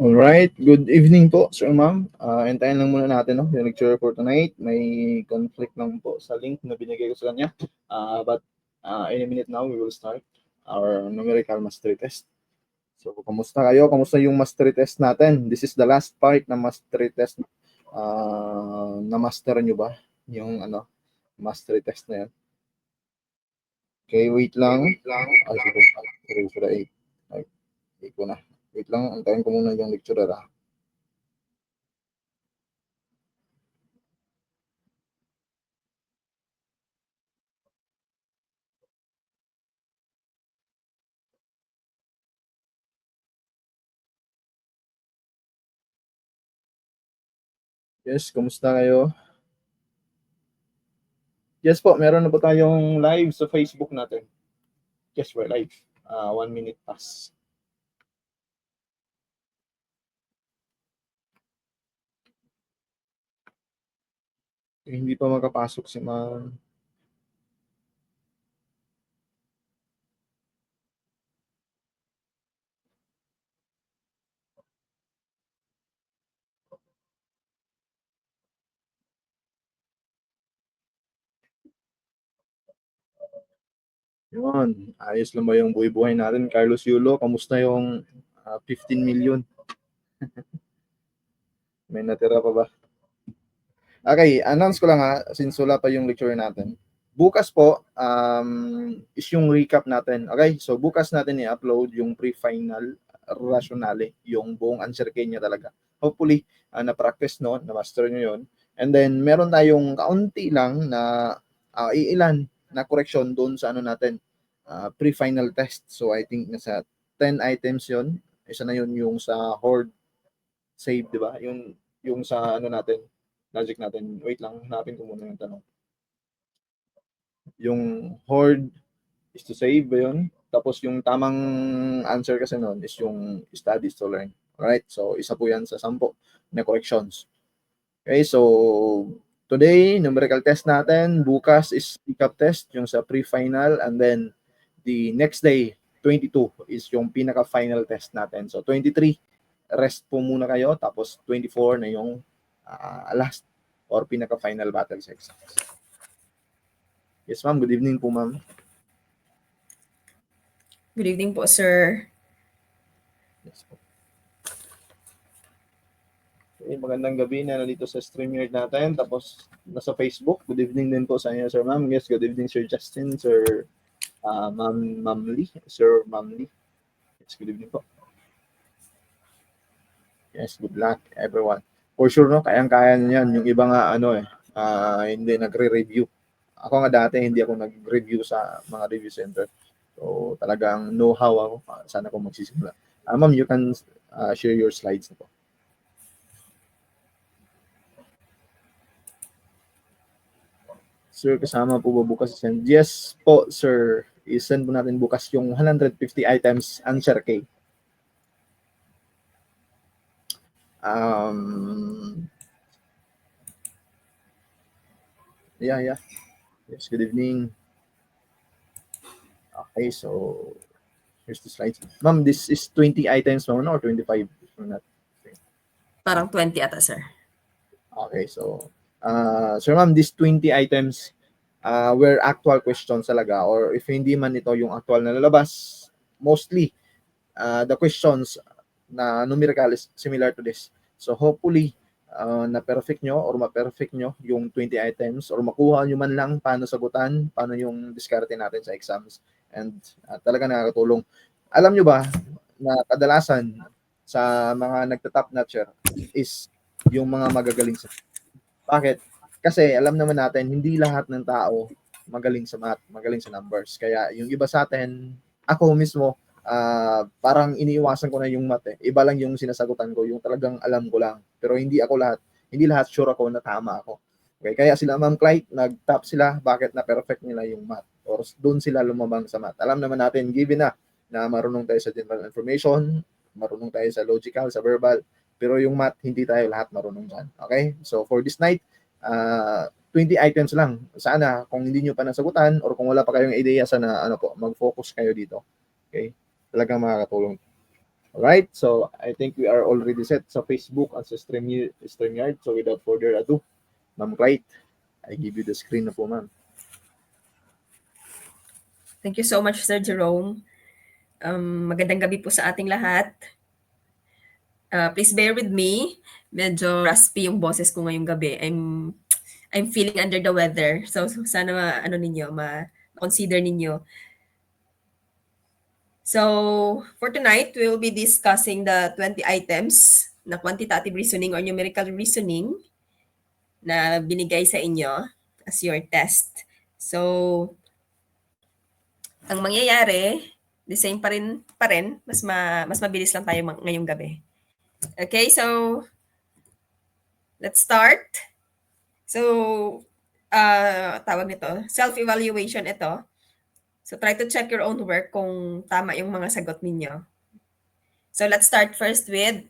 Alright, good evening po, sir ma'am. Hintayin lang muna natin yung lecture for tonight. May conflict lang po sa link na binigay ko sa kanya. But in a minute now, we will start our numerical mastery test. So, kamusta kayo? Kamusta yung mastery test natin? This is the last part ng mastery test. Na-master nyo ba yung mastery test na yan? Okay, wait lang. Sige. Sorry for the 8. Ay, 8 ko na. Wait lang, antayin ko muna yung lecturer . Yes, kumusta kayo? Yes po, meron na po tayong live sa Facebook natin. Yes, we're live. 1 minute pass. Hindi pa makapasok si ma'am. Yun, ayos lang ba yung buhay-buhay natin? Carlos Yulo, kamusta yung 15 million? May natira pa ba? Okay, announce ko lang since wala pa yung lecture natin. Bukas po is yung recap natin. Okay, so bukas natin i-upload yung pre-final rationale, yung buong answer key niya talaga. Hopefully, na-practice na-master nyo yun. And then, meron tayong kaunti lang na iilan na correction doon sa natin, pre-final test. So, I think nasa 10 items yon. Isa na yun yung sa horde save, di ba? Yung sa natin, logic natin. Wait lang, hanapin ko muna yung tanong. Yung horde is to save ba yun? Tapos yung tamang answer kasi nun is yung studies to learn. Alright? So, isa po yan sa 10 na corrections. Okay, so today, numerical test natin. Bukas is pick-up test, yung sa pre-final. And then, the next day, 22, is yung pinaka-final test natin. So, 23, rest po muna kayo. Tapos, 24 na yung last or pinaka-final battle sa exams. Yes, ma'am. Good evening po, ma'am. Good evening po, sir. Yes po. Okay, magandang gabi na nandito sa StreamYard natin. Tapos, nasa Facebook. Good evening din po sa inyo, sir, ma'am. Yes, good evening, Sir Justin, Sir Ma'am Lee, Sir Ma'am Lee. Yes, good evening po. Yes, good luck, everyone. For sure, kayang-kaya niyan. Yung iba nga, hindi nagre-review. Ako nga dati, hindi ako nag-review sa mga review center. So, talagang know-how ako. Sana ako magsisimula. Ma'am, you can share your slides na po. Sir, kasama po ba bukas send? Yes po, sir. I-send po natin bukas yung 150 items answer key. Yeah. Yes, good evening. Okay, so here's the slides. Ma'am, this is 20 items ma'am, or 25? Parang 20 ata, sir. Okay, so sir ma'am, these 20 items were actual questions talaga, or if hindi man ito yung actual na lalabas, mostly the questions na numerical is similar to this. So hopefully, na-perfect nyo or ma-perfect nyo yung 20 items or makuha nyo man lang paano sagutan, paano yung diskarte natin sa exams. And talaga nakakatulong. Alam nyo ba na kadalasan sa mga nagta-top notcher is yung mga magagaling sa... Bakit? Kasi alam naman natin, hindi lahat ng tao magaling sa math, magaling sa numbers. Kaya yung iba sa atin, ako mismo, parang iniiwasan ko na yung math eh. Iba lang yung sinasagutan ko, yung talagang alam ko lang. Pero hindi lahat sure ako na tama ako. Okay, kaya sila Ma'am Clyde, nag-top sila, bakit na perfect nila yung math? Or doon sila lumabang sa math. Alam naman natin, given na marunong tayo sa general information, marunong tayo sa logical, sa verbal, pero yung math, hindi tayo lahat marunong dyan. Okay? So for this night, 20 items lang. Sana kung hindi nyo pa nasagutan or kung wala pa kayong ideya, sana mag-focus kayo dito. Okay? Talagang makakatulong. Alright, so I think we are already set sa Facebook at sa StreamYard. So without further ado, Ma'am Clyde, I give you the screen na po, ma'am. Thank you so much, Sir Jerome. Magandang gabi po sa ating lahat. Please bear with me. Medyo raspy yung boses ko ngayong gabi. I'm feeling under the weather. So sana ma-consider ninyo. So for tonight, we will be discussing the 20 items na quantitative reasoning or numerical reasoning na binigay sa inyo as your test. So ang mangyayari, the same pa rin, mas mabilis lang tayo ngayong gabi. Okay, so let's start. So tawag nito, self-evaluation ito. So try to check your own work kung tama yung mga sagot ninyo. So let's start first with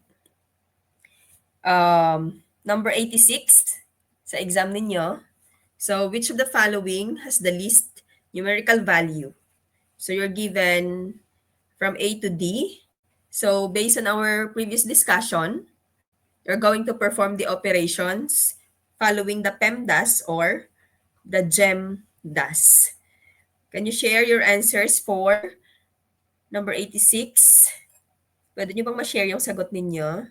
number 86 sa exam ninyo. So which of the following has the least numerical value? So you're given from A to D. So based on our previous discussion, you're going to perform the operations following the PEMDAS or the GEMDAS. Can you share your answers for number 86? Pwede nyo bang ma-share yung sagot ninyo?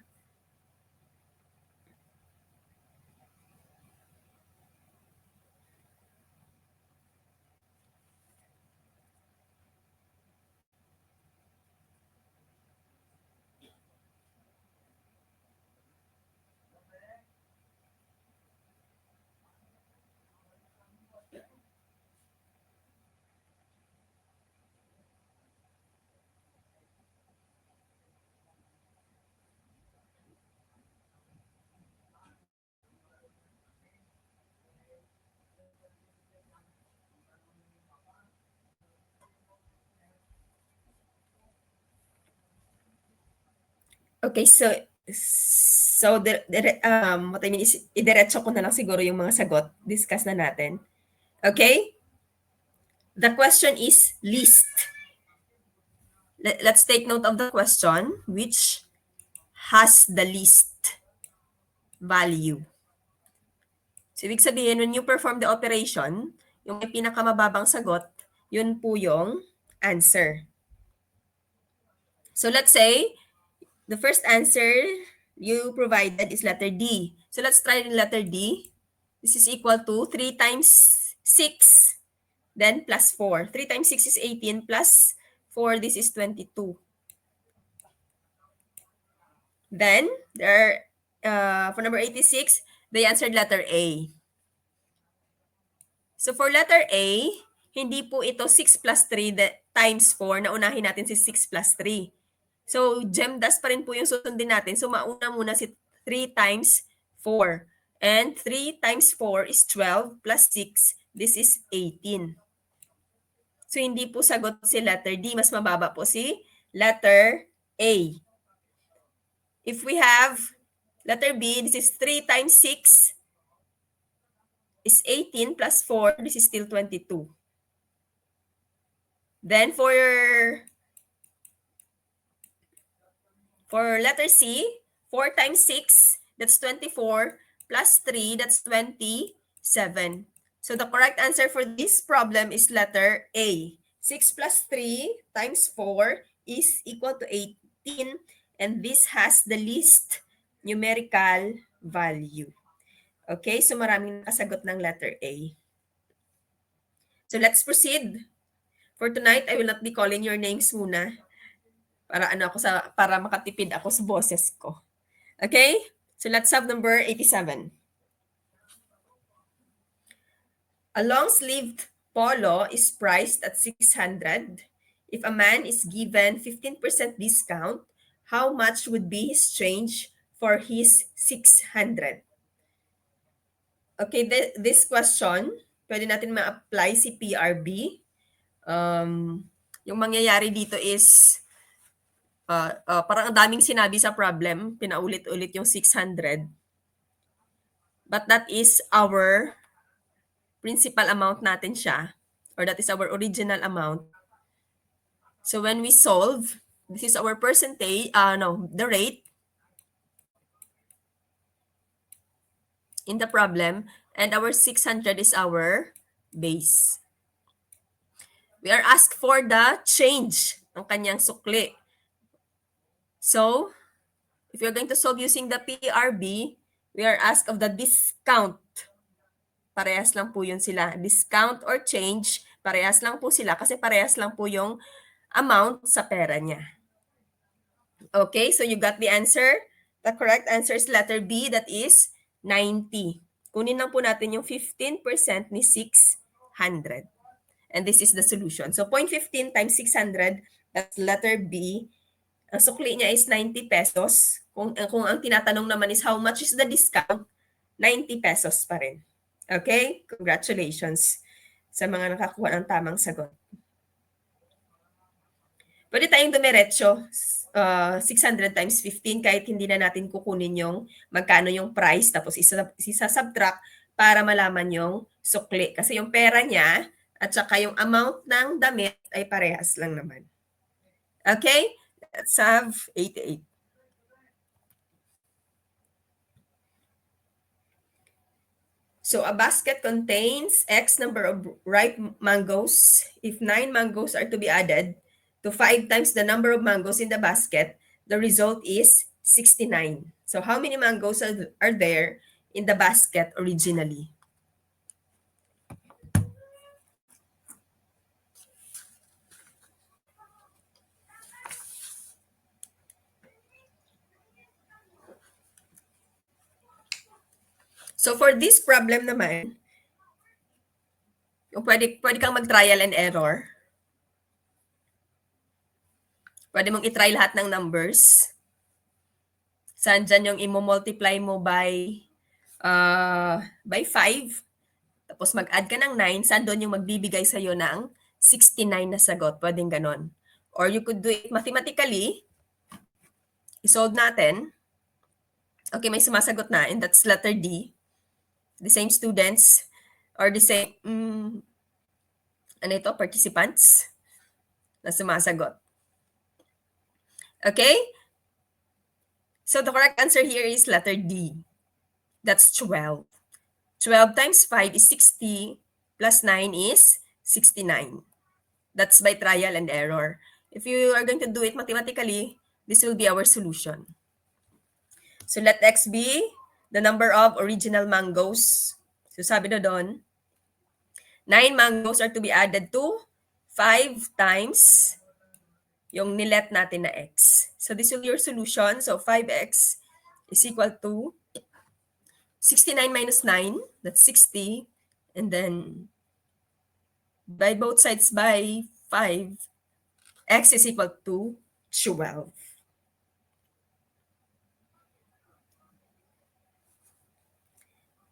Okay, so what I mean is idiretso ko na lang siguro yung mga sagot. Discuss na natin. Okay? The question is least. Let's take note of the question. Which has the least value? So, ibig sabihin, when you perform the operation, yung may pinakamababang sagot, yun po yung answer. So, let's say, the first answer you provided is letter D. So, let's try in letter D. This is equal to 3 times 6, then plus 4. 3 times 6 is 18, plus 4, this is 22. Then, for number 86, they answered letter A. So, for letter A, hindi po ito 6 plus 3 times 4 na unahin natin si 6 plus 3. So, GEMDAS pa rin po yung susundin natin. So, mauna muna si 3 times 4. And 3 times 4 is 12 plus 6. This is 18. So, hindi po sagot si letter D. Mas mababa po si letter A. If we have letter B, this is 3 times 6 is 18 plus 4. This is still 22. Then for letter C, 4 times 6, that's 24, plus 3, that's 27. So the correct answer for this problem is letter A. 6 plus 3 times 4 is equal to 18, and this has the least numerical value. Okay, so maraming nakasagot ng letter A. So let's proceed. For tonight, I will not be calling your names muna. Para makatipid ako sa boses ko. Okay? So let's have number 87. A long-sleeved polo is priced at 600. If a man is given 15% discount, how much would be his change for his 600? Okay, this question, pwede natin ma-apply si PRB. Yung mangyayari dito is parang ang daming sinabi sa problem, pinaulit-ulit yung 600. But that is our principal amount natin siya, or that is our original amount. So when we solve, This is our percentage, the rate in the problem, and our 600 is our base. We are asked for the change ng kanyang sukli. So, if you're going to solve using the PRB, we are asked of the discount. Parehas lang po yun sila. Discount or change, parehas lang po sila kasi parehas lang po yung amount sa pera niya. Okay, so you got the answer. The correct answer is letter B, that is 90. Kunin lang po natin yung 15% ni 600. And this is the solution. So 0.15 times 600, that's letter B. Ang sukli niya is 90 pesos. Kung ang tinatanong naman is how much is the discount, 90 pesos pa rin. Okay? Congratulations sa mga nakakuha ng tamang sagot. Pwede tayong dumiretso, 600 times 15 kahit hindi na natin kukunin yung magkano yung price tapos isa-subtract para malaman yung sukli. Kasi yung pera niya at saka yung amount ng damit ay parehas lang naman. Okay? Let's have 88. So a basket contains X number of ripe mangoes. If 9 mangoes are to be added to 5 times the number of mangoes in the basket, the result is 69. So how many mangoes are there in the basket originally? So for this problem naman, pwede kang mag-trial and error. Pwede mong i-try lahat ng numbers. Saan dyan yung i-multiply mo by 5. Tapos mag-add ka ng 9. Saan doon yung magbibigay sa'yo ng 69 na sagot. Pwedeng ganon. Or you could do it mathematically. I-solve natin. Okay, may sumasagot na. And that's letter D. The same students or the same participants na sumasagot. Okay? So the correct answer here is letter D. That's 12. 12 times 5 is 60 plus 9 is 69. That's by trial and error. If you are going to do it mathematically, this will be our solution. So let X be the number of original mangoes. So sabi na doon, 9 mangoes are to be added to 5 times yung nilet natin na X. So this will be your solution. So 5X is equal to 69 minus 9, that's 60. And then by both sides by 5, X is equal to 12.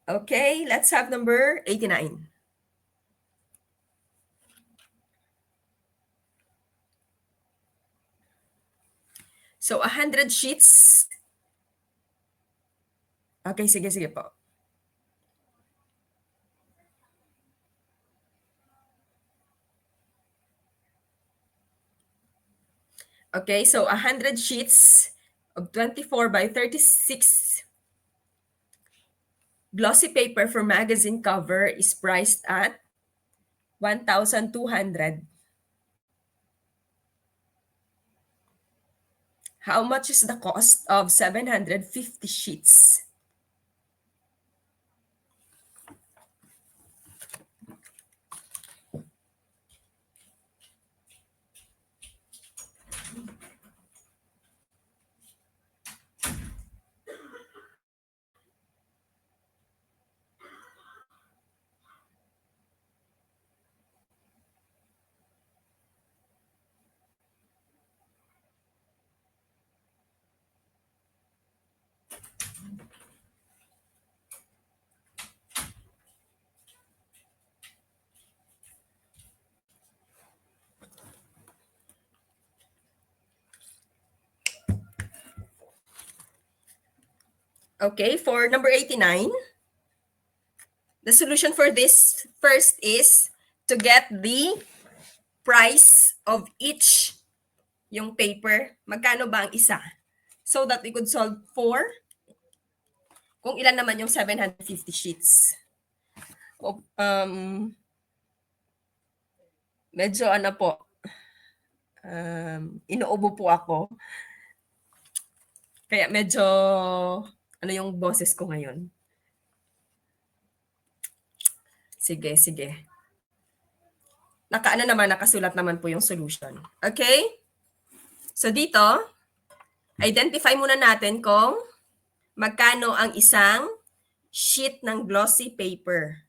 Okay, let's have number 89. So 100 sheets. Okay, sige po. Okay, so 100 sheets of 24 by 36 glossy paper for magazine cover is priced at 1,200. How much is the cost of 750 sheets? Okay, for number 89, the solution for this first is to get the price of each yung paper, magkano ba ang isa? So that we could solve for kung ilan naman yung 750 sheets. Medyo ano po, inuubo po ako. Kaya medyo ano yung boses ko ngayon. Sige. Nakasulat naman po yung solution. Okay? So dito, identify muna natin kung magkano ang isang sheet ng glossy paper.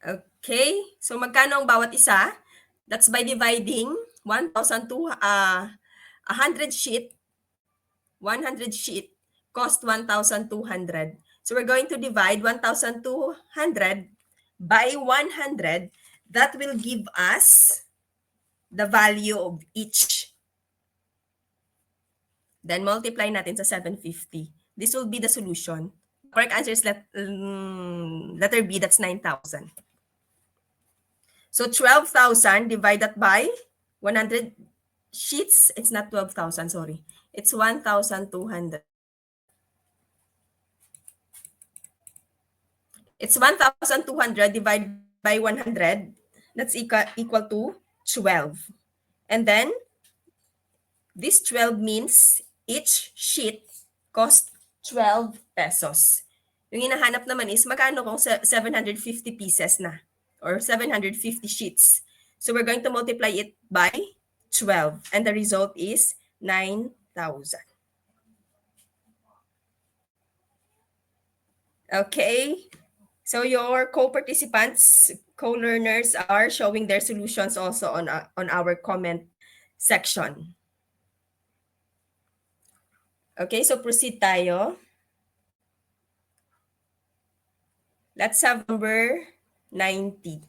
Okay? So magkano ang bawat isa? That's by dividing 100 sheet. 100 sheet cost 1,200. So we're going to divide 1,200 by 100. That will give us the value of each. Then multiply natin sa 750. This will be the solution. Correct answer is letter B, that's 9,000. So 12,000 divided by 100 sheets. It's not 12,000, sorry. It's 1,200. It's 1,200 divided by 100. That's equal to 12. And then, this 12 means each sheet cost 12 pesos. Yung hinahanap naman is magkano kung 750 pieces na or 750 sheets. So we're going to multiply it by 12 and the result is 9,000. Okay. So your co-participants, co-learners are showing their solutions also on our comment section. Okay, so proceed tayo. Let's have number 90.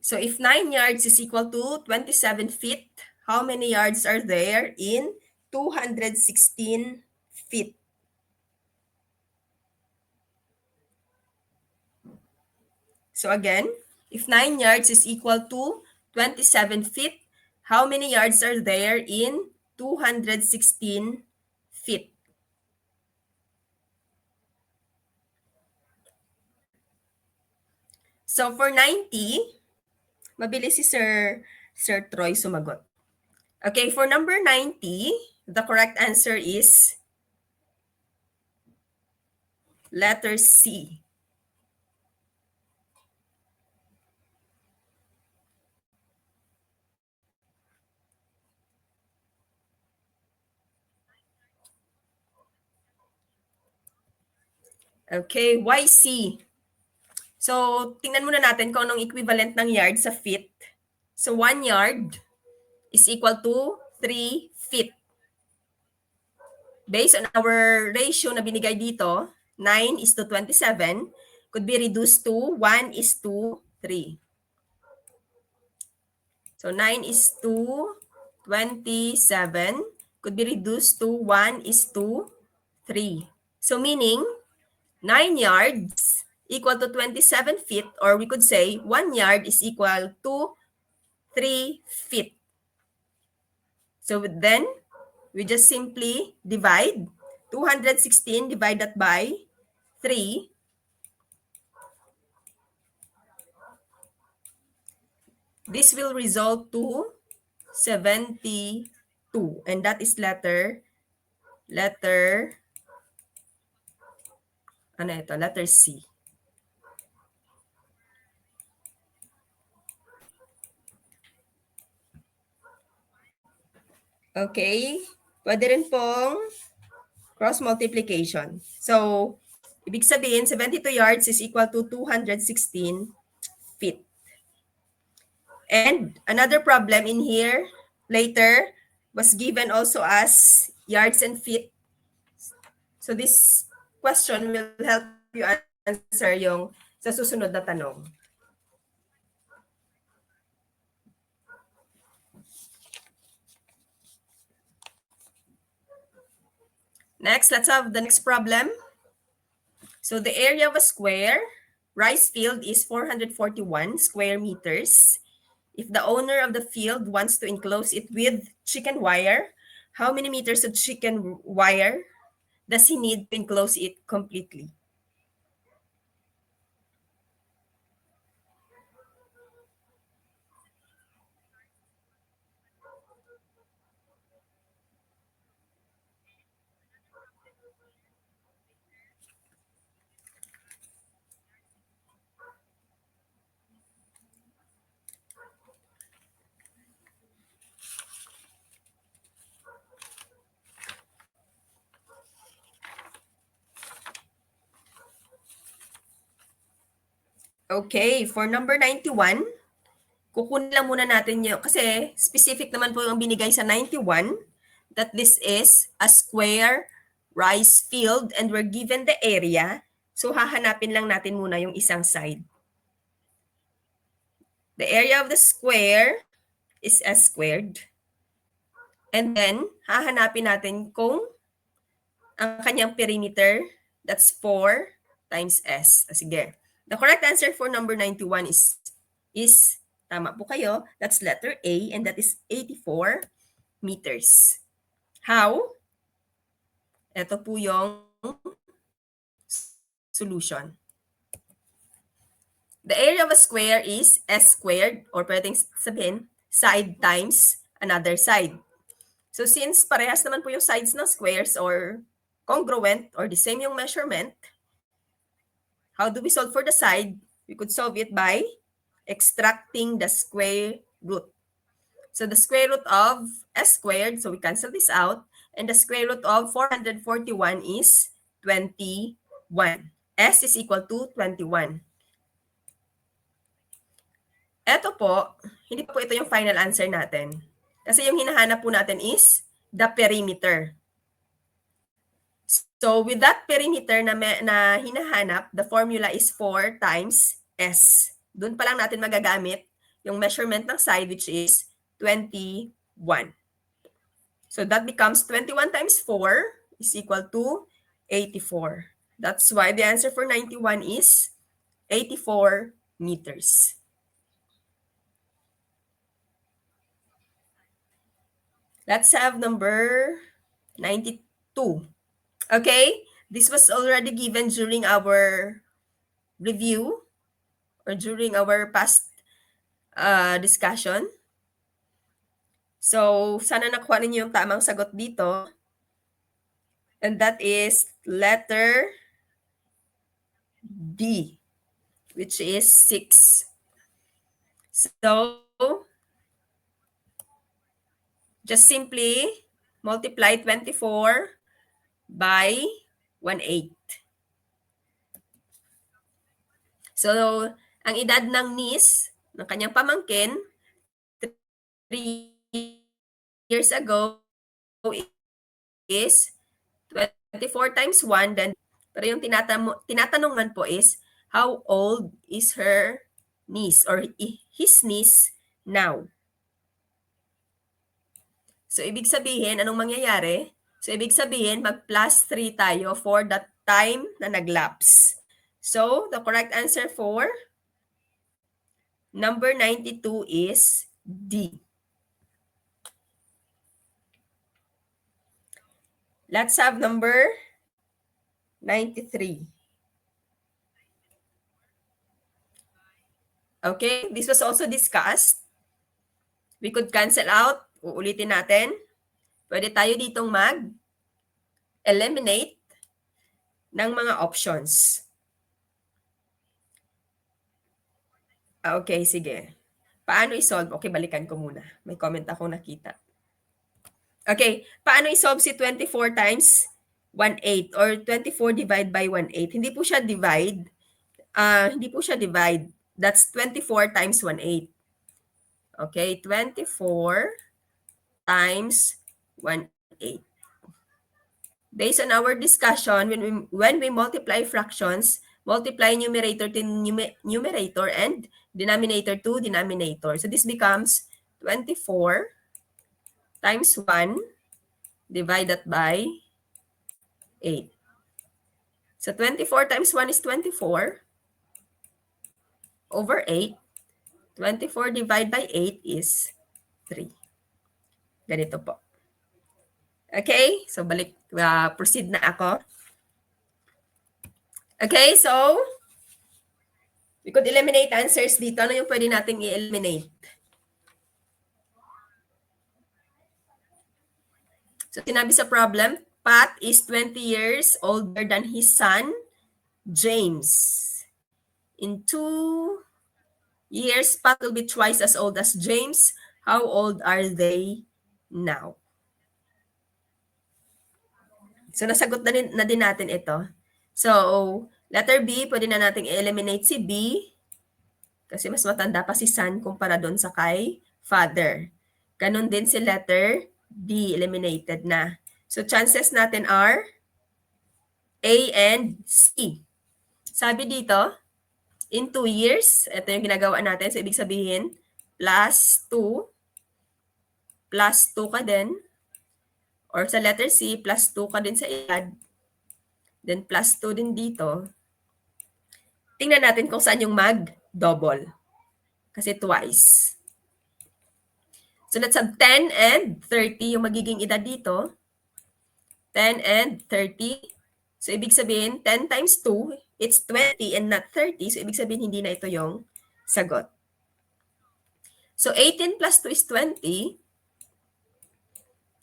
So if 9 yards is equal to 27 feet, how many yards are there in 216 feet? So again, if 9 yards is equal to 27 feet, how many yards are there in 216 feet? So for 90, mabilis si Sir Troy sumagot. Okay, for number 90, the correct answer is letter C. Okay, why C? So, tingnan muna natin kung anong equivalent ng yard sa feet. So, 1 yard is equal to 3 feet. Based on our ratio na binigay dito, 9:27, could be reduced to 1:3. So, 9:27 could be reduced to 1:3. So, meaning, 9 yards equal to 27 feet, or we could say 1 yard is equal to 3 feet. So then, we just simply divide 216 divided by 3. This will result to 72. And that is letter C. Okay, pwede rin pong cross multiplication. So, ibig sabihin, 72 yards is equal to 216 feet. And another problem in here, later, was given also as yards and feet. So this question will help you answer yung sa susunod na tanong. Next, let's have the next problem. So the area of a square rice field is 441 square meters. If the owner of the field wants to enclose it with chicken wire, how many meters of chicken wire does he need to enclose it completely? Okay, for number 91, kukunin lang muna natin yun kasi specific naman po yung binigay sa 91 that this is a square rice field and we're given the area. So hahanapin lang natin muna yung isang side. The area of the square is S squared. And then, hahanapin natin kung ang kanyang perimeter, that's 4 times S. Sige. The correct answer for number 91 is tama po kayo, that's letter A, and that is 84 meters. How? Ito po yung solution. The area of a square is S squared, or pwedeng sabihin, side times another side. So since parehas naman po yung sides ng squares or congruent or the same yung measurement, how do we solve for the side? We could solve it by extracting the square root. So the square root of S squared, so we cancel this out, and the square root of 441 is 21. S is equal to 21. Ito po, hindi po ito yung final answer natin. Kasi yung hinahanap po natin is the perimeter. So with that perimeter na hinahanap, the formula is 4 times S. Doon pa lang natin magagamit yung measurement ng side which is 21. So that becomes 21 times 4 is equal to 84. That's why the answer for 91 is 84 meters. Let's have number 92. Okay, this was already given during our review or during our past discussion. So, sana nakuha ninyo yung tamang sagot dito. And that is letter D, which is 6. So, just simply multiply 24 by 1/8. So, ang edad ng niece, ng kanyang pamangkin, 3 years ago is 24 times 1. Then, pero yung tinatanungan po is, how old is her niece or his niece now? So, ibig sabihin, anong mangyayari? So, ibig sabihin, mag-plus 3 tayo for the time na nag-lapse. So, the correct answer for number 92 is D. Let's have number 93. Okay, this was also discussed. We could cancel out. Uulitin natin. Pwede tayo ditong mag-eliminate ng mga options. Okay, sige. Paano i-solve? Okay, balikan ko muna. May comment ako nakita. Okay, paano i-solve si 24 times 1/8 or 24 divide by 1/8? Hindi po siya divide. Hindi po siya divide. That's 24 times 1/8. Okay, 24 times 1/8. Based on our discussion, when we multiply fractions, multiply numerator to numerator and denominator to denominator. So this becomes 24 times 1 divided by 8. So 24 times 1 is 24 over 8. 24 divided by 8 is 3. Ganito po. Okay? So proceed na ako. Okay, so we could eliminate answers dito. Ano yung pwede nating i-eliminate? So sinabi sa problem, Pat is 20 years older than his son, James. In 2 years, Pat will be twice as old as James. How old are they now? So nasagot na din natin ito. So, letter B, pwede na nating i-eliminate si B kasi mas matanda pa si son kumpara doon sa kay father. Ganon din si letter D, eliminated na. So, chances natin are A and C. Sabi dito, in 2 years, ito yung ginagawa natin. So, ibig sabihin, plus 2 ka din. Or sa letter C, plus 2 ka din sa i-add. Then, plus 2 din dito. Tingnan natin kung saan yung mag-double. Kasi twice. So, let's have 10 and 30 yung magiging edad dito. 10 and 30. So, ibig sabihin, 10 times 2, it's 20 and not 30. So, ibig sabihin, hindi na ito yung sagot. So, 18 plus 2 is 20.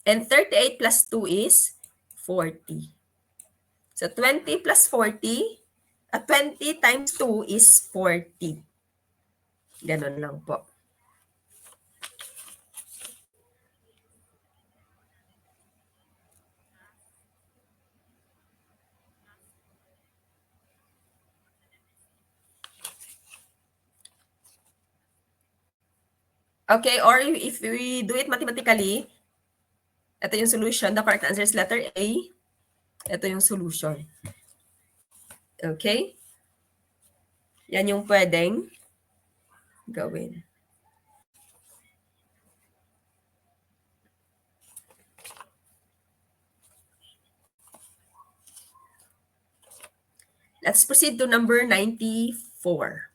And 38 plus 2 is 40. So, 20 plus 40, 20 times 2 is 40. Ganon lang po. Okay, or if we do it mathematically, ito yung solution. The correct answer is letter A. Ito yung solution. Okay? Yan yung pwedeng gawin. Let's proceed to number 94.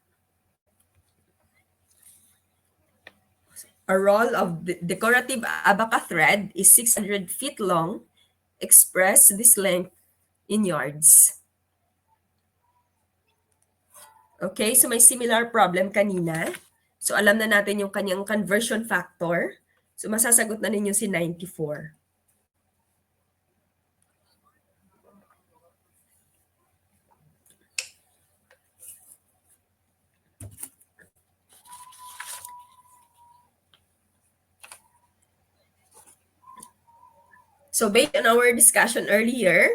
A roll of decorative abaca thread is 600 feet long. Express this length in yards. Okay, so may similar problem kanina. So alam na natin yung kanyang conversion factor. So masasagot na ninyo si 94. So based on our discussion earlier,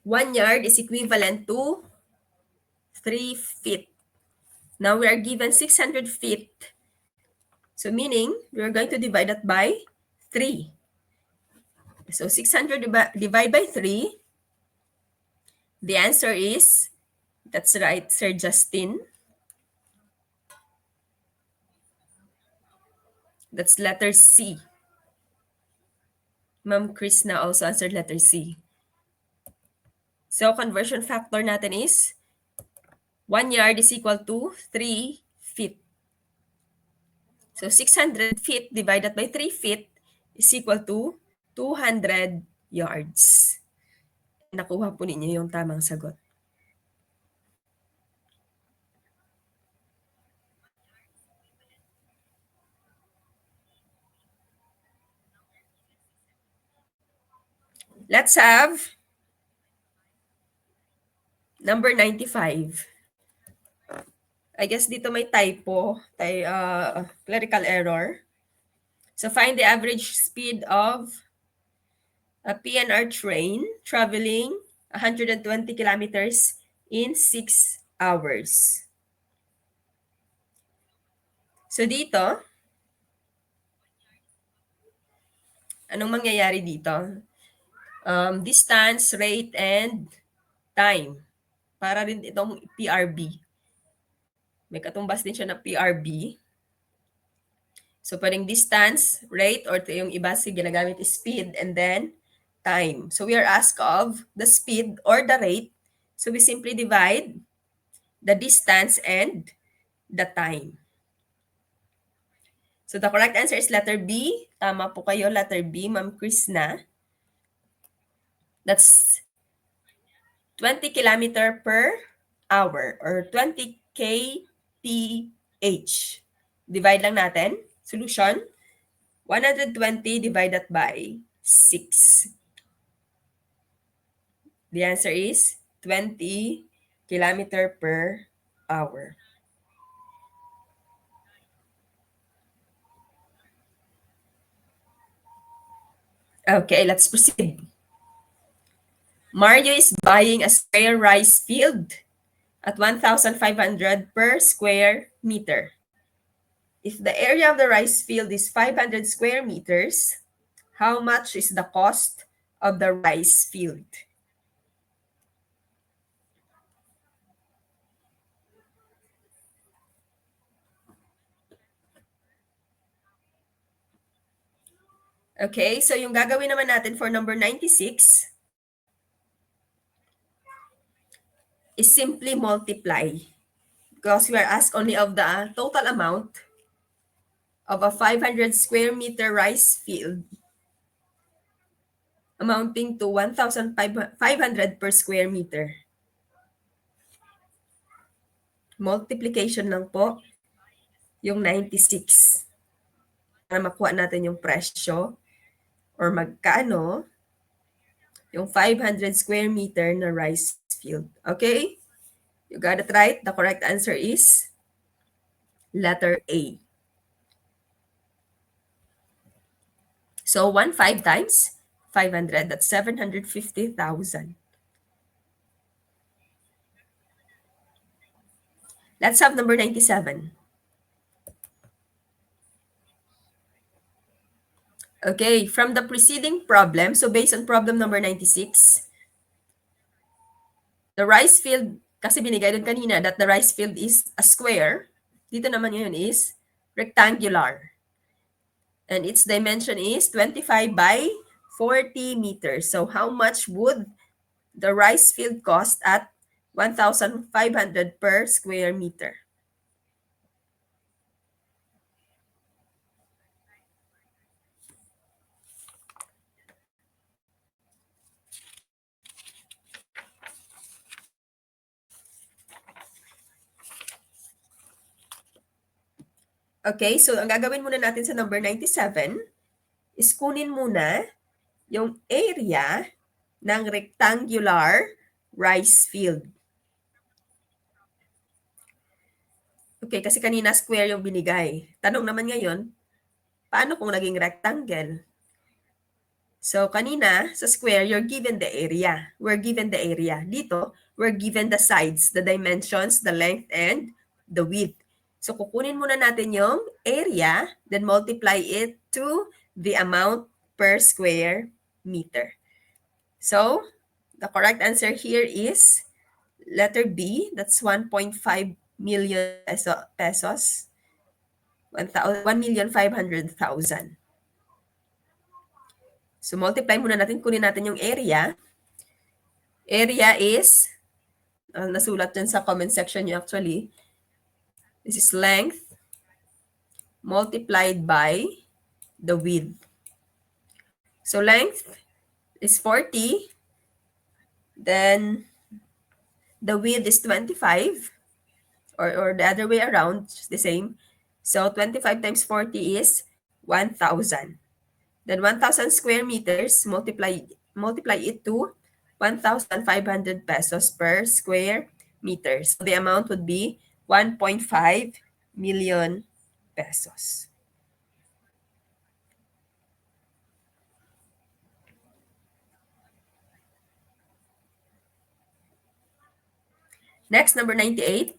1 yard is equivalent to 3 feet. Now we are given 600 feet. So meaning, we are going to divide that by 3. So 600 divide by 3. The answer is, that's right, Sir Justin. That's letter C. Ma'am Krishna also answered letter C. So conversion factor natin is 1 yard is equal to 3 feet. So 600 feet divided by 3 feet is equal to 200 yards. Nakuha po ninyo yung tamang sagot. Let's have number 95. I guess dito may typo, clerical error. So find the average speed of a PNR train traveling 120 kilometers in 6 hours. So dito, anong mangyayari dito? Distance, rate, and time. Para rin itong PRB. May katumbas din siya na PRB. So, pwedeng distance, rate, or ito yung iba, ginagamit is speed, and then time. So we are asked of the speed or the rate. So we simply divide the distance and the time. So the correct answer is letter B. Tama po kayo, letter B, Ma'am Krishna. That's 20 kilometer per hour or 20 kph. Divide lang natin. Solution, 120 divided by 6. The answer is 20 kilometer per hour. Okay, let's proceed. Mario is buying a square rice field at 1,500 per square meter. If the area of the rice field is 500 square meters, how much is the cost of the rice field? Okay, so yung gagawin naman natin for number 96 is simply multiply because we are asked only of the total amount of a 500 square meter rice field amounting to 1,500 per square meter. Multiplication lang po yung 96 para makuha natin yung presyo or magkano yung 500 square meter na rice field. Okay? You got it right. The correct answer is letter A. So 1/5 times 500, that's 750,000. Let's have number 97. Okay, from the preceding problem, so based on problem number 96, the rice field, kasi binigay dun kanina that the rice field is a square, dito naman yun is rectangular. And its dimension is 25 by 40 meters. So how much would the rice field cost at 1,500 per square meter? Okay, so ang gagawin muna natin sa number 97 is kunin muna yung area ng rectangular rice field. Okay, kasi kanina square yung binigay. Tanong naman ngayon, paano kung naging rectangle? So kanina sa square, you're given the area. We're given the area. Dito, we're given the sides, the dimensions, the length, and the width. So kukunin muna natin yung area, then multiply it to the amount per square meter. So the correct answer here is letter B, that's 1.5 million pesos. 1,500,000. So multiply muna natin, kunin natin yung area. Area is, nasulat dyan sa comment section nyo actually, this is length multiplied by the width. So length is 40, then the width is 25, or the other way around, it's the same. So 25 times 40 is 1,000. Then 1,000 square meters, multiply it to 1,500 pesos per square meter. So the amount would be 1.5 million pesos. Next, number 98.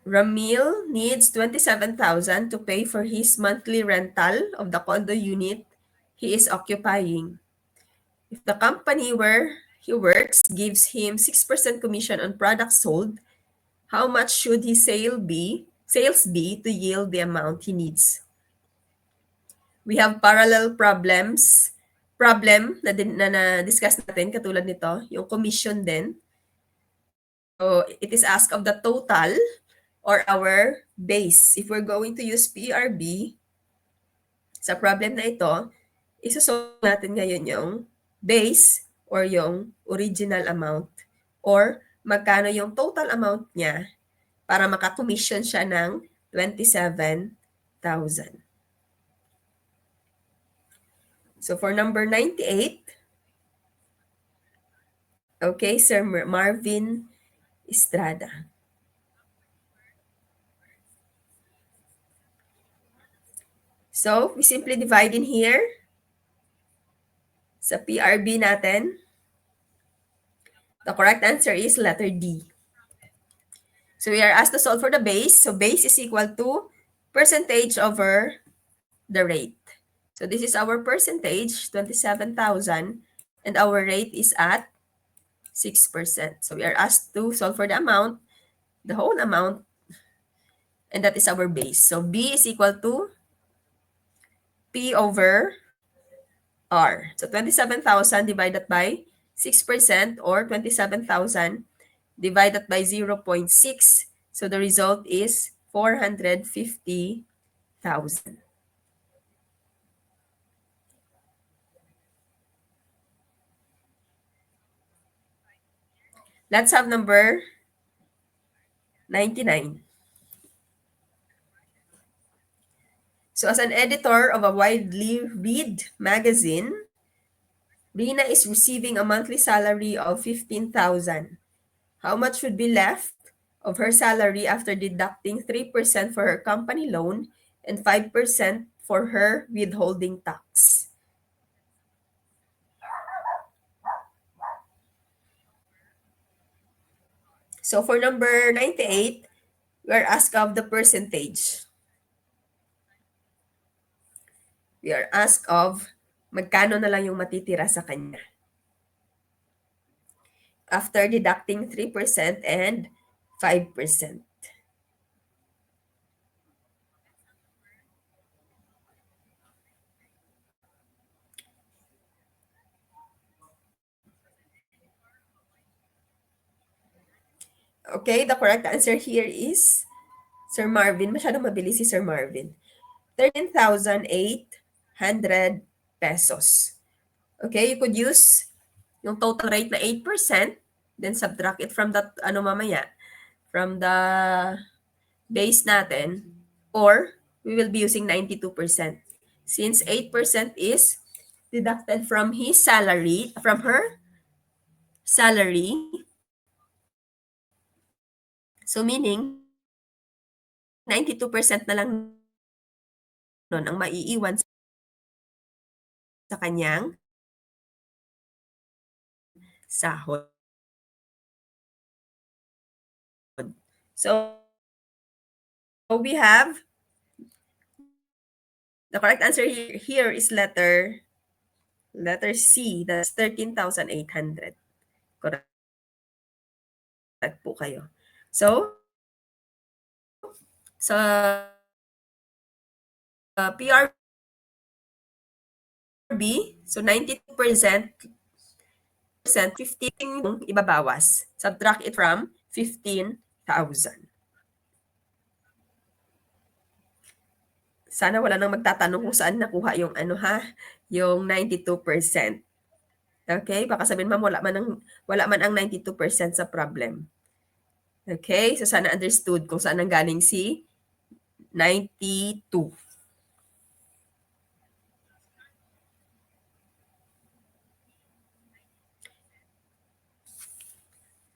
Ramil needs 27,000 to pay for his monthly rental of the condo unit he is occupying. If the company where he works gives him 6% commission on products sold, how much should his sales be to yield the amount he needs? We have parallel problems. Problem na discuss natin katulad nito, yung commission din. So it is asked of the total or our base. If we're going to use PRB sa problem na ito, isosolve natin ngayon yung base or yung original amount or magkano yung total amount niya para maka-commission siya ng 27,000. So for number 98, okay, Sir Marvin Estrada. So we simply divide in here sa PRB natin. The correct answer is letter D. So we are asked to solve for the base. So base is equal to percentage over the rate. So this is our percentage, 27,000, and our rate is at 6%. So we are asked to solve for the amount, the whole amount, and that is our base. So B is equal to P over R. So 27,000 divided by 6% or 27,000 divided by 0.6. So the result is 450,000. Let's have number 99. So as an editor of a widely read magazine, Rina is receiving a monthly salary of 15,000. How much would be left of her salary after deducting 3% for her company loan and 5% for her withholding tax? So for number 98, we are asked of the percentage. We are asked of magkano na lang yung matitira sa kanya after deducting 3% and 5%. Okay, the correct answer here is Sir Marvin. Masyadong mabilis si Sir Marvin. 13,800 pesos. Okay, you could use yung total rate na 8%, then subtract it from that, from the base natin, or we will be using 92%. Since 8% is deducted from his salary, from her salary, so meaning 92% na lang nun ang maiiwan sa kanyang sahod. So we have the correct answer here is letter C. That's 13,800. Correct po kayo. So sa PRB, so 92%, 15 yung ibabawas. Subtract it from 15,000. Sana wala nang magtatanong kung saan nakuha yung yung 92%. Okay? Baka sabihin, ma'am, wala man ang 92% sa problem. Okay? So sana understood kung saan nanggaling si 92.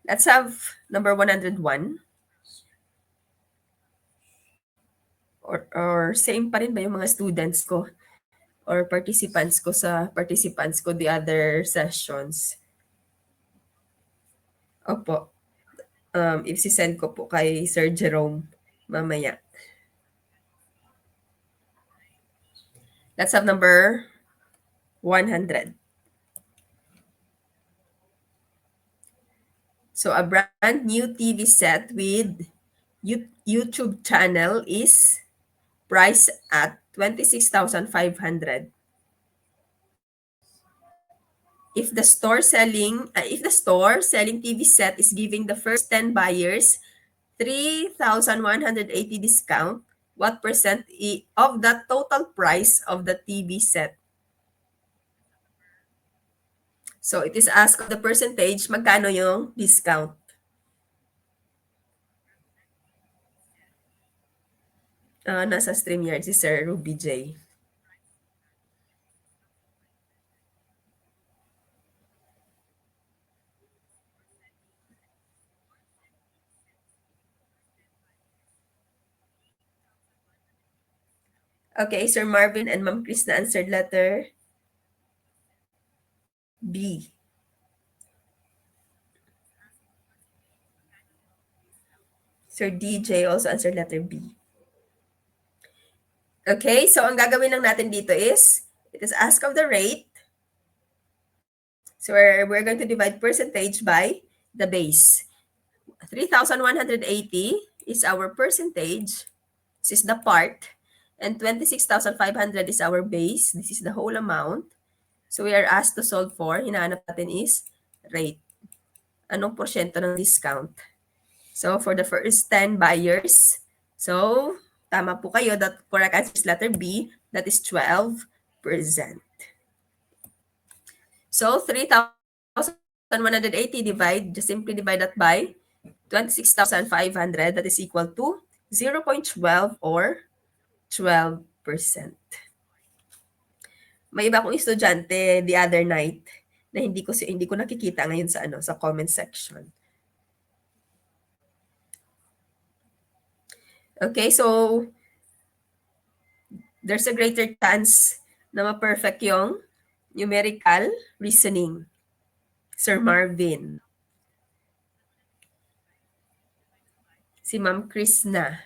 Let's have number 101. Or same pa rin ba yung mga students ko or participants ko the other sessions? Opo. If-send ko po kay Sir Jerome mamaya. Let's have number 100. So a brand new TV set with YouTube channel is priced at 26,500. If the store selling TV set is giving the first 10 buyers 3,180 discount, what percent of the total price of the TV set? So it is asked of the percentage, magkano yung discount? Nasa StreamYard si Sir Ruby J. Okay, Sir Marvin and Ma'am Chris na answered letter B. Sir DJ also answered letter B. Okay, so ang gagawin lang natin dito is, it is ask of the rate. So we're going to divide percentage by the base. 3,180 is our percentage. This is the part. And 26,500 is our base. This is the whole amount. So we are asked to solve for, hinahanap natin is rate. Anong porsyento ng discount? So for the first 10 buyers, so tama po kayo, that correct answer is letter B, that is 12%. So 3,180 just simply divide that by 26,500, that is equal to 0.12 or 12%. May iba akong estudyante the other night na hindi ko nakikita ngayon sa comment section. Okay, so there's a greater chance na ma-perfect yung numerical reasoning. Sir Marvin. Si Ma'am Chris na.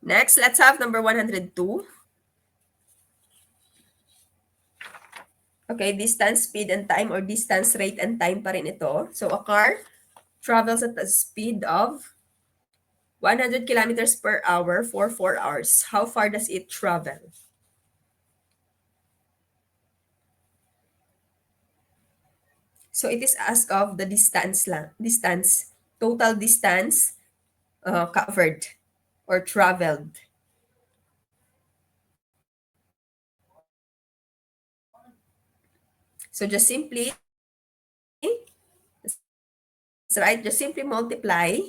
Next, let's have number 102. Okay, distance, speed, and time, or distance, rate, and time pa rin ito. So a car travels at a speed of 100 kilometers per hour for 4 hours. How far does it travel? So it is asked of the distance lang. Total distance covered or traveled. So just simply, that's right, just simply multiply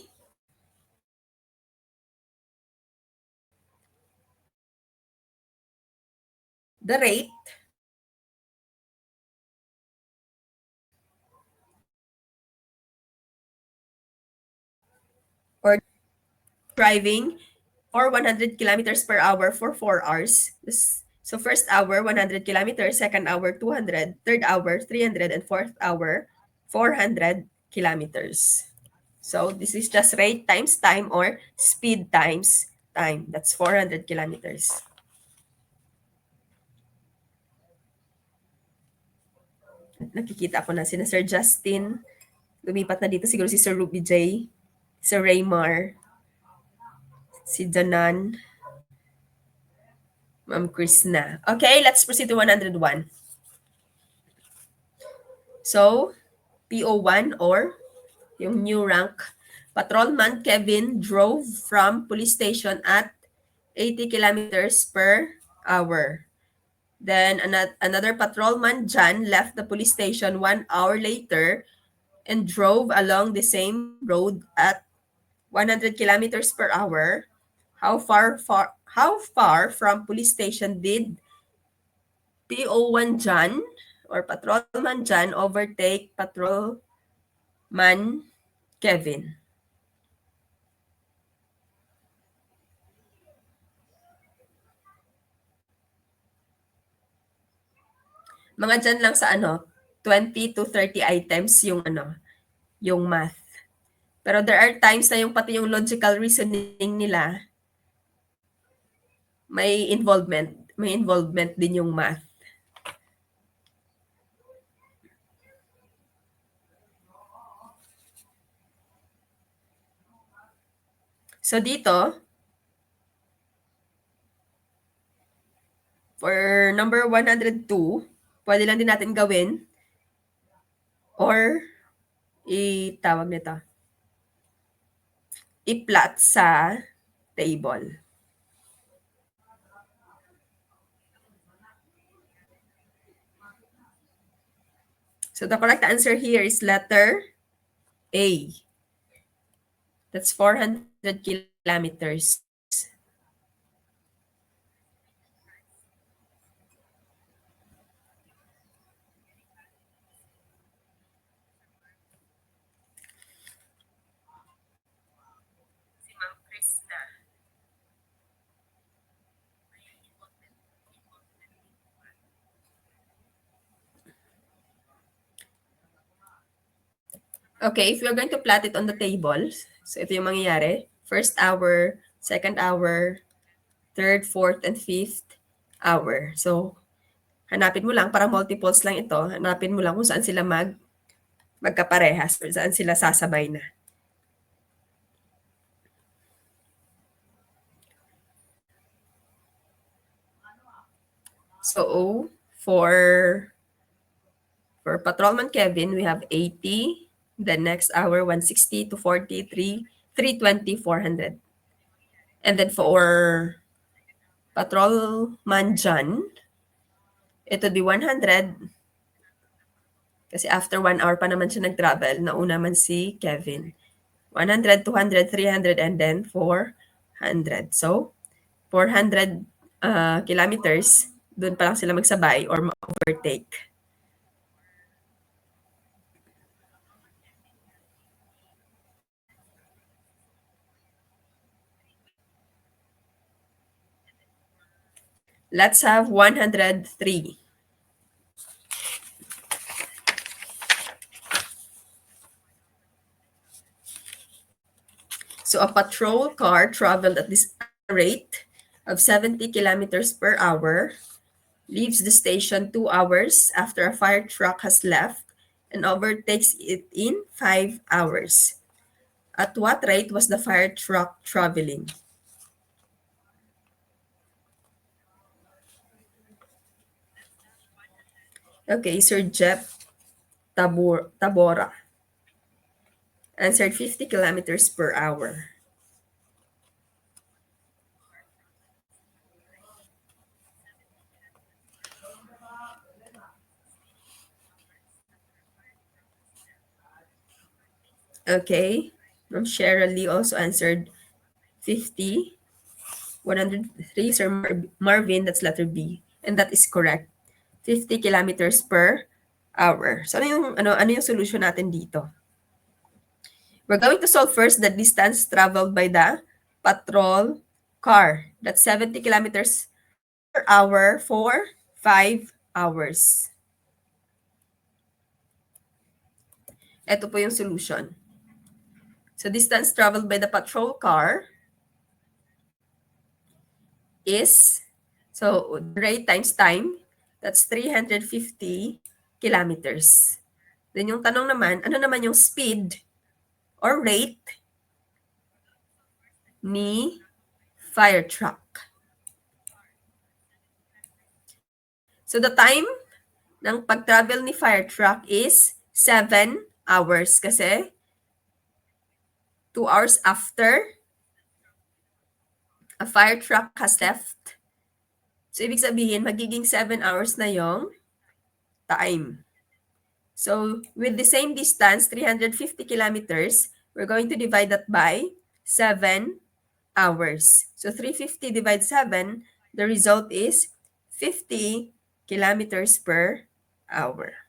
the rate or driving for 100 kilometers per hour for 4 hours. So first hour, 100 kilometers, second hour, 200, third hour, 300, and fourth hour, 400 kilometers. So this is just rate times time or speed times time. That's 400 kilometers. Nakikita ko na sina Sir Justin. Lumipat na dito siguro si Sir Ruby J, Sir Raymar, si Danan, Ma'am Krishna. Okay, let's proceed to 101. So, PO1 or yung new rank, Patrolman Kevin drove from police station at 80 kilometers per hour. Then another patrolman, John, left the police station 1 hour later and drove along the same road at 100 kilometers per hour. How far from police station did PO1 John or Patrolman John overtake Patrolman Kevin? Mga dyan lang sa 20 to 30 items yung math. Pero there are times na pati yung logical reasoning nila may involvement din yung math. So dito, for number 102, pwede lang din natin gawin or itawag nito, i-plot sa table. So the correct answer here is letter A. That's 400 kilometers. Okay, if you're going to plot it on the tables, so ito yung mangyayari. First hour, second hour, third, fourth, and fifth hour. So, hanapin mo lang, para multiples lang ito, hanapin mo lang kung saan sila magkaparehas or saan sila sasabay na. So, for Patrolman Kevin, we have 80. The next hour, 160, 240, 320, 400. And then for Patrolman John, it would be 100. Kasi after 1 hour pa naman siya nag-travel, nauna man si Kevin. 100, 200, 300, and then 400. So, 400 kilometers, doon pa lang sila magsabay or ma-overtake. Let's have 103. So a patrol car traveled at this rate of 70 kilometers per hour, leaves the station 2 hours after a fire truck has left, and overtakes it in 5 hours. At what rate was the fire truck traveling? Okay, Sir Jeff Tabora answered 50 kilometers per hour. Okay, Ma'am Cheryl Lee also answered 50. 103, Sir Marvin, that's letter B. And that is correct. 50 kilometers per hour. So ano yung solution natin dito? We're going to solve first the distance traveled by the patrol car. That's 70 kilometers per hour for 5 hours. Ito po yung solution. So distance traveled by the patrol car is, so rate times time, that's 350 kilometers. Then yung tanong naman, ano naman yung speed or rate ni fire truck? So the time ng pag-travel ni fire truck is 7 hours kasi 2 hours after a fire truck has left. So ibig sabihin, magiging 7 hours na yung time. So with the same distance, 350 kilometers, we're going to divide that by 7 hours. So 350 divided 7, the result is 50 kilometers per hour.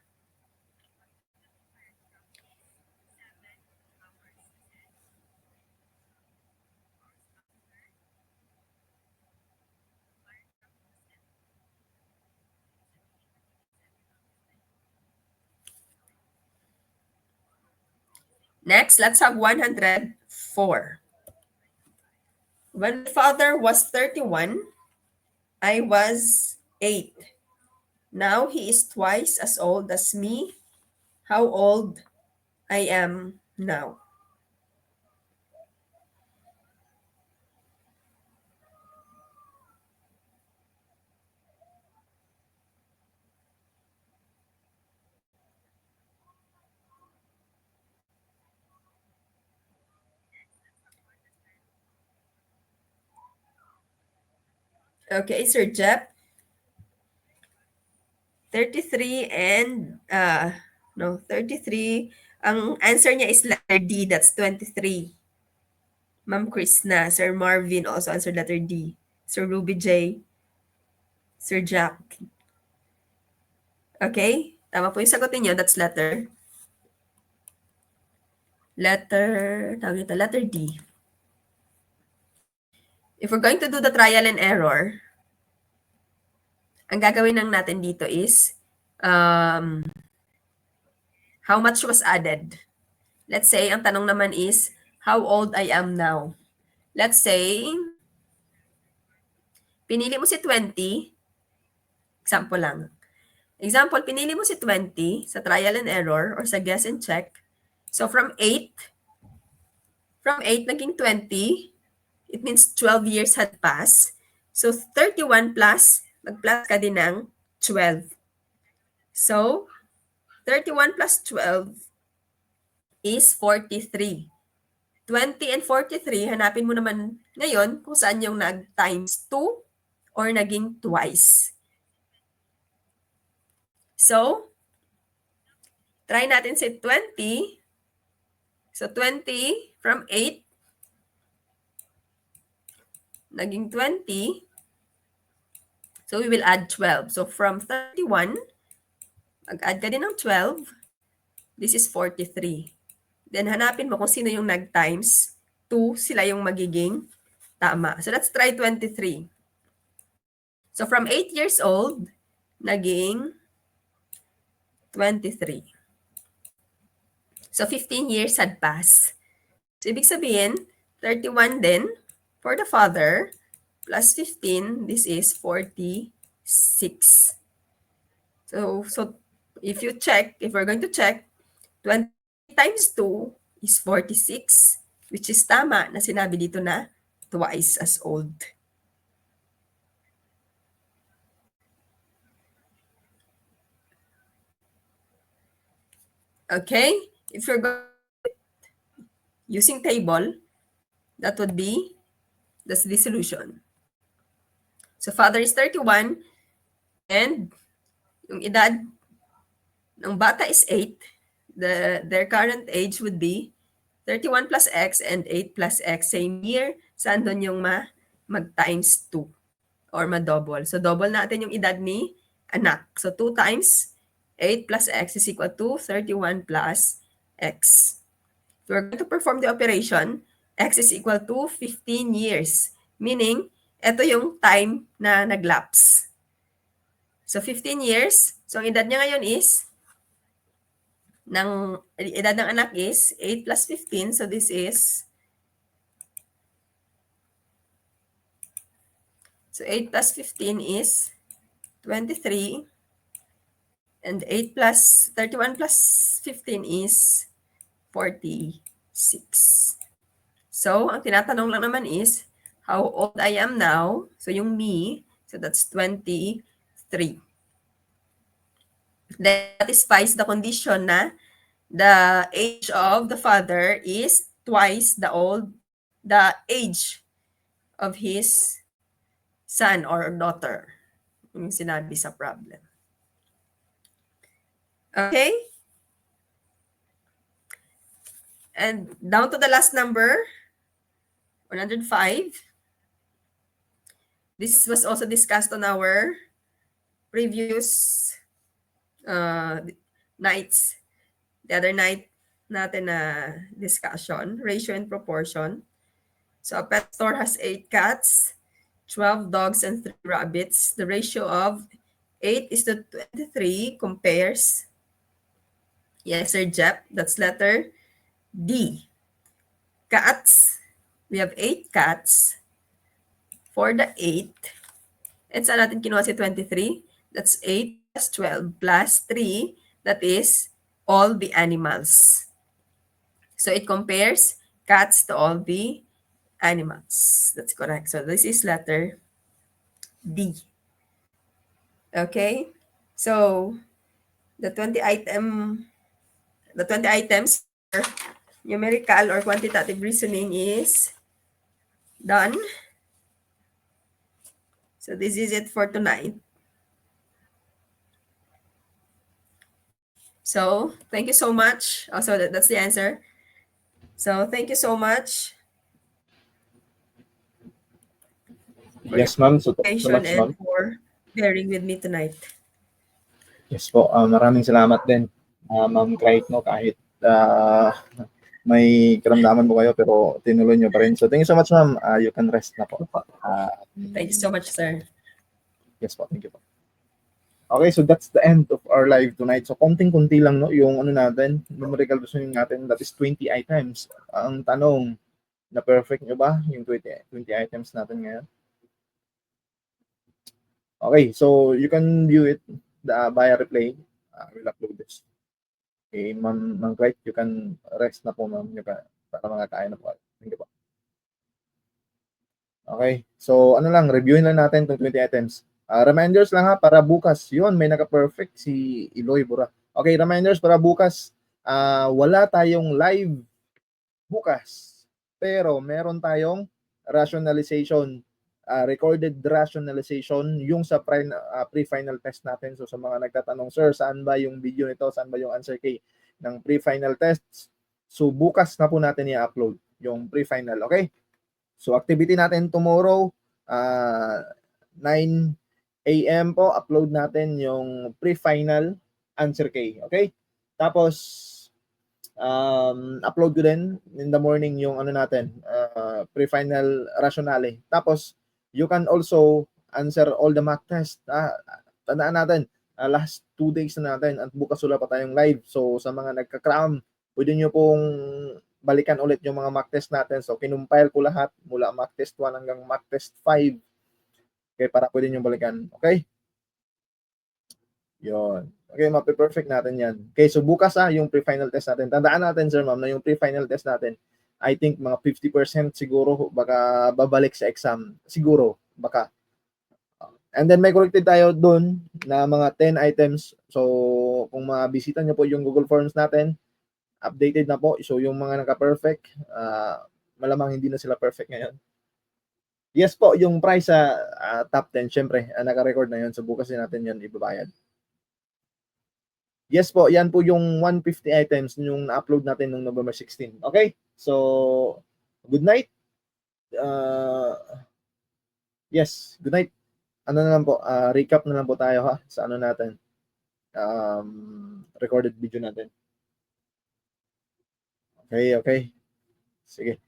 Next, let's have 104. When my father was 31, I was 8. Now he is twice as old as me. How old I am now? Okay, Sir Jep. 33 and, no, 33. Ang answer niya is letter D, that's 23. Ma'am Krishna, Sir Marvin also answered letter D. Sir Ruby J, Sir Jack. Okay? Tama po yung sagutin niyo, that's letter D. If we're going to do the trial and error, ang gagawin lang natin dito is, how much was added? Let's say, ang tanong naman is, how old I am now? Let's say, pinili mo si 20. Example lang. Example, pinili mo si 20 sa trial and error or sa guess and check. So, from 8 naging 20. It means 12 years had passed. So, 31 plus, mag-plus ka din ng 12. So, 31 plus 12 is 43. 20 and 43, hanapin mo naman ngayon kung saan yung nag-times 2 or naging twice. So, try natin si 20. So, 20 from 8, naging 20. So, we will add 12. So, from 31, mag-add ka din ng 12. This is 43. Then, hanapin mo kung sino yung nag-times 2, sila yung magiging tama. So, let's try 23. So, from 8 years old, naging 23. So, 15 years had passed. So, ibig sabihin, 31 din for the father, plus 15, this is 46. So if you check, if we're going to check, 20 times 2 is 46, which is tama na sinabi dito na twice as old. Okay? If you're going using table, that would be the solution. So, father is 31, and yung edad ng bata is 8. Their current age would be 31 plus x and 8 plus x. Same year, saan doon yung mag-times 2 or ma-double. So, double natin yung edad ni anak. So, 2 times 8 plus x is equal to 31 plus x. So, we're going to perform the operation. X is equal to 15 years. Meaning, ito yung time na nag-lapse. So, 15 years. So, ang edad niya ngayon is, edad ng anak is 8 plus 15. So, this is, so 8 plus 15 is 23. And 8 plus 31 plus 15 is 46. So, ang tinatanong lang naman is, how old I am now. So, yung me, so that's 23. That satisfies the condition na the age of the father is twice the age of his son or daughter. Yung sinabi sa problem. Okay? And down to the last number, 105. This was also discussed on our previous nights. The other night natin na discussion, ratio and proportion. So a pet store has 8 cats, 12 dogs, and 3 rabbits. The ratio of 8 is to 23 compares. Yes, Sir Jep, that's letter D. Cats. We have 8 cats. For the 8, and saan natin kinuha si 23? That's 8 plus 12 plus 3. That is all the animals. So it compares cats to all the animals. That's correct. So this is letter D. Okay? So the 20 items for numerical or quantitative reasoning is done. So this is it for tonight. So thank you so much. Also, that's the answer. So thank you so much for your Yes, ma'am. So, thank you so attention much, and ma'am. for bearing with me tonight. Yes po, maraming salamat din, Ma'am Craig, no, kahit may karamdaman po kayo pero tinuloy nyo pa rin. So thank you so much, ma'am. You can rest na po. Thank you so much, sir. Yes po, thank you po. Okay, so that's the end of our live tonight. So konting-kunti lang, no, yung ano natin, numerical reasoning natin, that is 20 items. Ang tanong, na perfect nyo ba yung 20 items natin ngayon? Okay, so you can view it via replay. We'll upload this. Okay, Ma'am Craig, you can rest na po, ma'am. Para makakain na po. Thank you po. Okay, so ano lang, reviewin lang natin itong 20 items. Reminders lang ha, para bukas. Yun, may naka-perfect si Eloy Bura. Okay, reminders para bukas. Wala tayong live bukas. Pero meron tayong rationalization, recorded rationalization yung sa pre-final test natin. So sa mga nagtatanong, sir, saan ba yung video nito? Saan ba yung answer key ng pre-final tests? So bukas na po natin i-upload yung pre-final, okay? So activity natin tomorrow, 9 a.m. po, upload natin yung pre-final answer key, okay? Tapos upload ko din in the morning yung ano natin, pre-final rationale. Tapos you can also answer all the mock test. Tandaan natin, last 2 days na natin at bukas wala pa tayong live. So sa mga nagka-cram, pwede nyo pong balikan ulit yung mga mock test natin. So kinumpile ko lahat mula mock test 1 hanggang mock test 5. Okay, para pwede nyo balikan. Okay? Yun. Okay, mape-perfect natin yan. Okay, so bukas yung pre-final test natin. Tandaan natin, sir, ma'am, na yung pre-final test natin, I think mga 50% siguro baka babalik sa exam. Siguro, baka. And then may corrected tayo doon na mga 10 items. So, kung mabisita nyo po yung Google Forms natin, updated na po. So, yung mga naka-perfect, malamang hindi na sila perfect ngayon. Yes po, yung price sa top 10, syempre, naka-record na yun. So, bukas din natin yun ibabayad. Yes po, yan po yung 150 items yung na-upload natin noong November 16. Okay? So, good night. Yes, good night. Ano na lang po, recap na lang po tayo ha sa ano natin. Recorded video natin. Okay. Sige.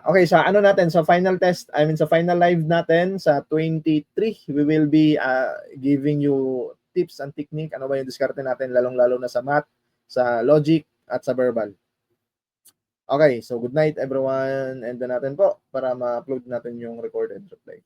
Okay, sa ano natin, sa final test, sa final live natin sa 23, we will be giving you tips and technique. Ano ba yung diskarte natin, lalong-lalo na sa math, sa logic, at sa verbal. Okay, so good night everyone. And natin po para ma-upload natin yung recorded replay.